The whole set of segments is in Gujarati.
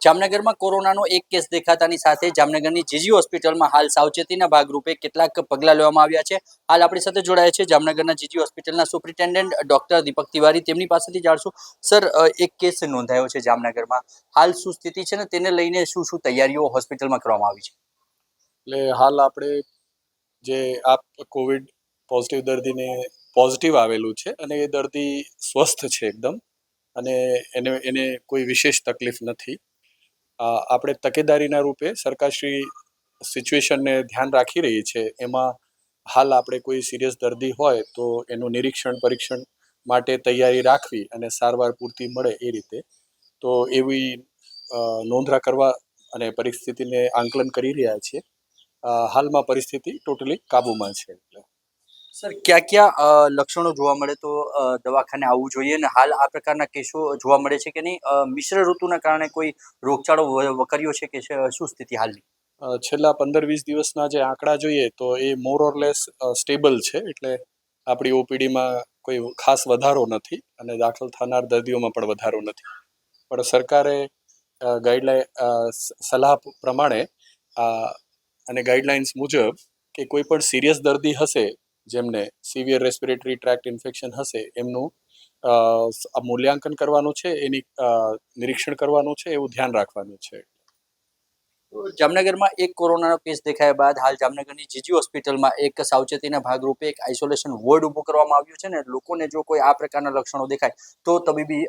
જામનગરમાં કોરોનાનો એક કેસ દેખાતાની સાથે જામનગરની જીજી હોસ્પિટલમાં હાલ સાવચેતીના ભાગરૂપે કેટલાક પગલાં લેવામાં આવ્યા છે. હાલ આપણી સાથે જોડાયા છે જામનગરના જીજી હોસ્પિટલના સુપ્રિન્ટેન્ડન્ટ ડોક્ટર દીપક તિવારી. તેમની પાસેથી જાણશું. સર, એક કેસ નોંધાયો છે જામનગરમાં. હાલ શું સ્થિતિ છે ને તેને લઈને શું શું તૈયારીઓ હોસ્પિટલમાં કરવામાં આવી છે? એટલે હાલ આપણે જે આ કોવિડ પોઝિટિવ દર્દીને પોઝિટિવ આવેલું છે અને એ દર્દી સ્વસ્થ છે એકદમ, અને એને કોઈ વિશેષ તકલીફ નથી. આપણે તકેદારીના રૂપે સરકારશ્રી સિચ્યુએશનને ધ્યાન રાખી રહી છે. એમાં હાલ આપણે કોઈ સિરિયસ દર્દી હોય તો એનું નિરીક્ષણ પરીક્ષણ માટે તૈયારી રાખવી અને સારવાર પૂરતી મળે એ રીતે તો એવી નોંધરા કરવા અને પરિસ્થિતિને આંકલન કરી રહ્યા છીએ. હાલમાં પરિસ્થિતિ ટોટલી કાબૂમાં છે. એટલે સર, ક્યાં ક્યાં લક્ષણો જોવા મળે તો દવાખાને આવવું જોઈએ, અને હાલ આ પ્રકારના કેસો જોવા મળે છે કે નહીં? મિશ્ર ઋતુના કારણે કોઈ રોગચાળો વકર્યો છે કે શું સ્થિતિ હાલની? છેલ્લા 15-20 દિવસના જે આંકડા જોઈએ તો એ મોર ઓર લેસ સ્ટેબલ છે. એટલે આપણી ઓપીડીમાં કોઈ ખાસ વધારો નથી અને દાખલ થનાર દર્દીઓમાં પણ વધારો નથી. પણ સરકારે ગાઈડલાઈન સલાહ પ્રમાણે અને ગાઈડલાઇન્સ મુજબ કે કોઈ પણ સિરિયસ દર્દી હશે, જેમને સિવિયર રેસ્પિરેટરી ટ્રેક્ટ ઇન્ફેક્શન હશે, એમનું મૂલ્યાંકન કરવાનું છે, એની નિરીક્ષણ કરવાનું છે, એવું ધ્યાન રાખવાનું છે. જામનગરમાં એક કોરોનાનો કેસ દેખાયા બાદ હાલ જામનગરની જીજી હોસ્પિટલમાં એક સાવચેતીના ભાગરૂપે એક આઇસોલેશન વોર્ડ ઊભું કરવામાં આવ્યું છે, ને લોકોને જો કોઈ આ પ્રકારના લક્ષણો દેખાય તો તબીબી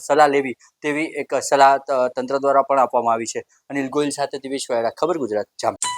સલાહ લેવી તેવી એક સલાહ તંત્ર દ્વારા પણ આપવામાં આવી છે. અનિલ ગોયલ સાથે દિવેશ વાયડા, ખબર ગુજરાત, જામનગર.